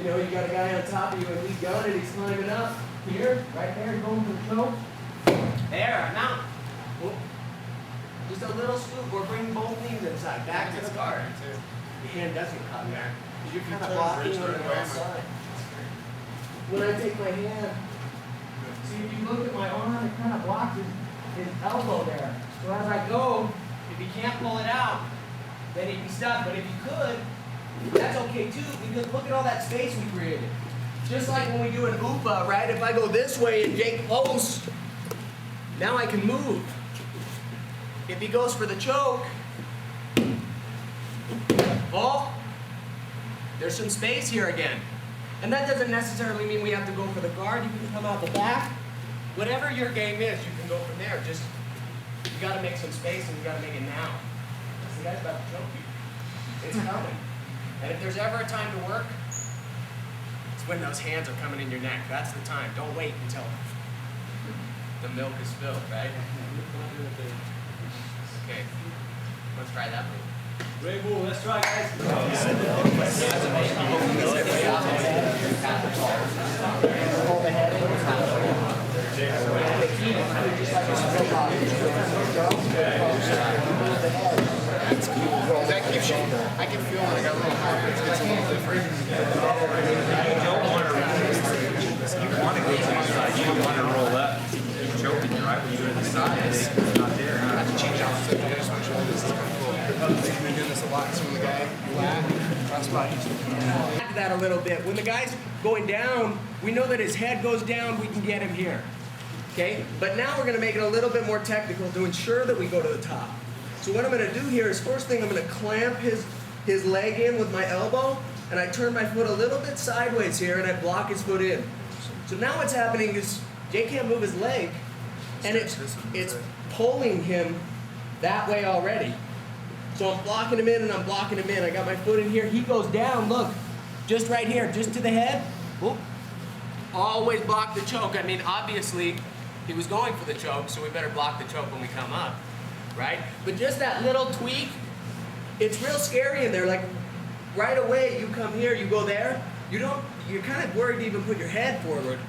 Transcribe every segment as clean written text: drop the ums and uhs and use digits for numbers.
You know, you got a guy on top of you and he's gunning and he's climbing up. Here, right there, going for the choke. There, mount. Whoop. Just a little scoop. We're bringing both knees inside, back to the guard. The hand doesn't come there. You're kind of blocking on the outside. When I take my hand, see if you look at my arm, it kind of blocks his elbow there. So as I go, if he can't pull it out, then he'd be stuck. But if he could, that's okay too, because look at all that space we created. Just like when we do an UPA, right? If I go this way and Jake posts, now I can move. If he goes for the choke, ball, there's some space here again. And that doesn't necessarily mean we have to go for the guard. You can come out the back. Whatever your game is, you can go from there. Just, you gotta make some space and you gotta make it now. Because the guy's about to choke you. It's coming. And if there's ever a time to work, it's when those hands are coming in your neck. That's the time. Don't wait until the milk is spilled, right? Okay, let's try that move. Great move, let's try, guys. That gives you, I can feel when I got a little higher, it's a little different. You don't want to go to the side, you don't want to roll up. You're choking, right? When you go to the side, it's not there. I have to change out the fingers, which one is kind of cool. I've been doing this a lot, so when the guy flat, crossbody. That a little bit. When the guy's going down, we know that his head goes down, we can get him here. Okay? But now we're going to make it a little bit more technical to ensure that we go to the top. So what I'm going to do here is, first thing, I'm going to clamp his leg in with my elbow, and I turn my foot a little bit sideways here, and I block his foot in. So now what's happening is Jay can't move his leg, and it's pulling him that way already. So I'm blocking him in and I'm blocking him in. I got my foot in here. He goes down, look, just right here, just to the head. Whoop. Always block the choke. I mean, obviously, he was going for the choke, so we better block the choke when we come up, right? But just that little tweak, it's real scary in there. Like, right away, you come here, you go there, you're kind of worried to even put your head forward.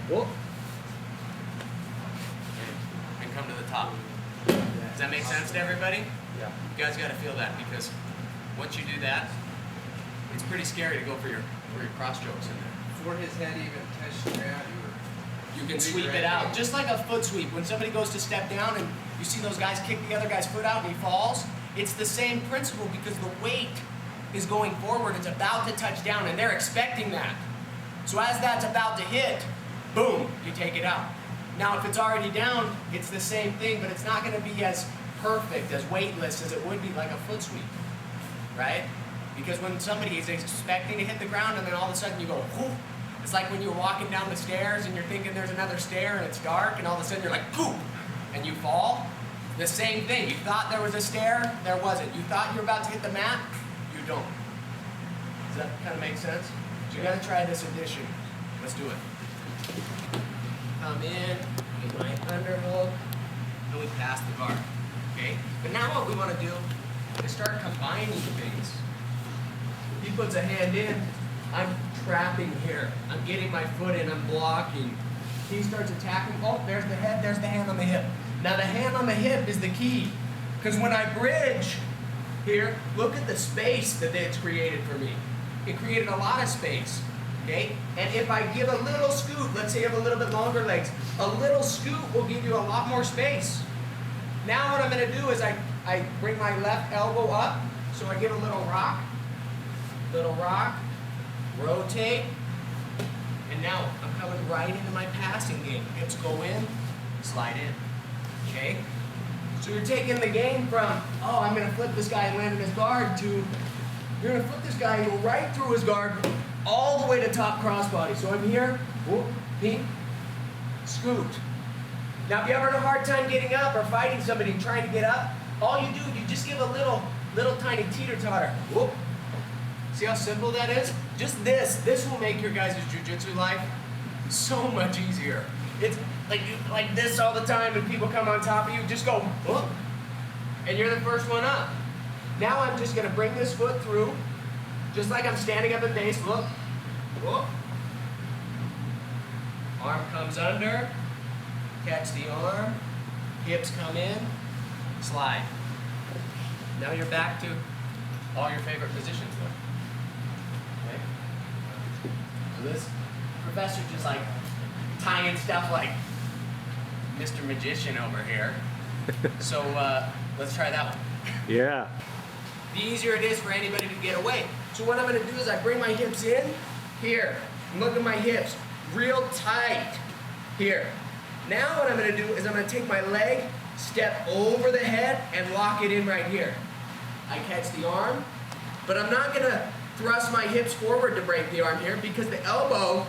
Whoop. And come to the top. Does that make sense to everybody? Yeah. You guys got to feel that, because once you do that, it's pretty scary to go for your cross chokes in there. Before his head even touched the ground, You can sweep it out, just like a foot sweep. When somebody goes to step down and you see those guys kick the other guy's foot out and he falls, it's the same principle, because the weight is going forward. It's about to touch down, and they're expecting that. So as that's about to hit, boom, you take it out. Now, if it's already down, it's the same thing, but it's not going to be as perfect, as weightless as it would be like a foot sweep, right? Because when somebody is expecting to hit the ground and then all of a sudden you go, whoo, it's like when you're walking down the stairs and you're thinking there's another stair and it's dark, and all of a sudden you're like, poof, and you fall. The same thing. You thought there was a stair, there wasn't. You thought you were about to hit the mat, you don't. Does that kind of make sense? So you got to try this addition. Let's do it. Come in, get my underhook, and we pass the guard. Okay? But now what we want to do is start combining things. He puts a hand in, I'm trapping here. I'm getting my foot in, I'm blocking. He starts attacking. Oh, there's the head, there's the hand on the hip. Now the hand on the hip is the key. Because when I bridge here, look at the space that it's created for me. It created a lot of space. Okay? And if I give a little scoot, let's say you have a little bit longer legs, a little scoot will give you a lot more space. Now what I'm going to do is I bring my left elbow up, so I give a little rock, rotate, and now I'm coming right into my passing game. Hips go in, slide in. Okay? So you're taking the game from, oh, I'm going to flip this guy and land in his guard, to you're going to flip this guy and go right through his guard, all the way to top crossbody. So I'm here, whoop, ping, scoot. Now if you're having a hard time getting up or fighting somebody trying to get up, all you do, you just give a little tiny teeter-totter. Whoop. See how simple that is? Just this will make your guys' jiu-jitsu life so much easier. It's like this all the time, and people come on top of you, just go, whoop, and you're the first one up. Now I'm just gonna bring this foot through, just like I'm standing up in base, look, Whoop. Arm comes under, catch the arm, hips come in, slide. Now you're back to all your favorite positions though. Okay? So this professor just like tying stuff like Mr. Magician over here. So let's try that one. Yeah. The easier it is for anybody to get away. So what I'm gonna do is I bring my hips in, here, and look at my hips, real tight, here. Now what I'm gonna do is I'm gonna take my leg, step over the head, and lock it in right here. I catch the arm, but I'm not gonna thrust my hips forward to break the arm here because the elbow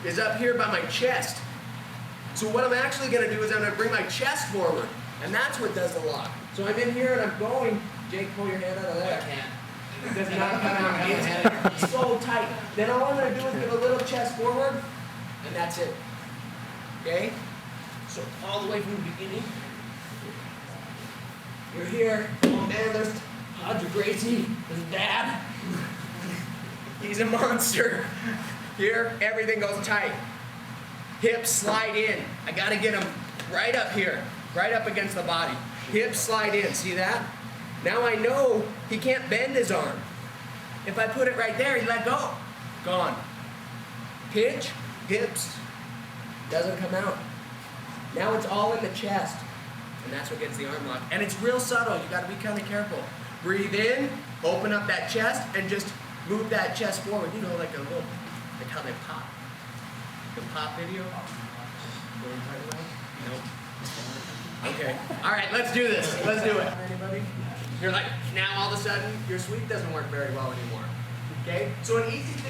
is up here by my chest. So what I'm actually gonna do is I'm gonna bring my chest forward, and that's what does the lock. So I'm in here and I'm going, Jake, pull your hand out of there. I can't. It does not come out. It's so tight. Then all I'm gonna do is give a little chest forward, and that's it. Okay? So all the way from the beginning. You're here. Oh man, there's Audrey Gracie, there's Dad. He's a monster. Here, everything goes tight. Hips slide in. I gotta get them right up here, right up against the body. Hips slide in, see that? Now I know he can't bend his arm. If I put it right there, he let go. Gone. Pinch, hips, doesn't come out. Now it's all in the chest. And that's what gets the arm lock. And it's real subtle, you gotta be kind of careful. Breathe in, open up that chest, and just move that chest forward. You know, like a little, like how they pop. The pop video? Nope. Okay. All right, let's do this. Let's do it. Anybody? You're like, now all of a sudden, your sweep doesn't work very well anymore. Okay? So an easy thing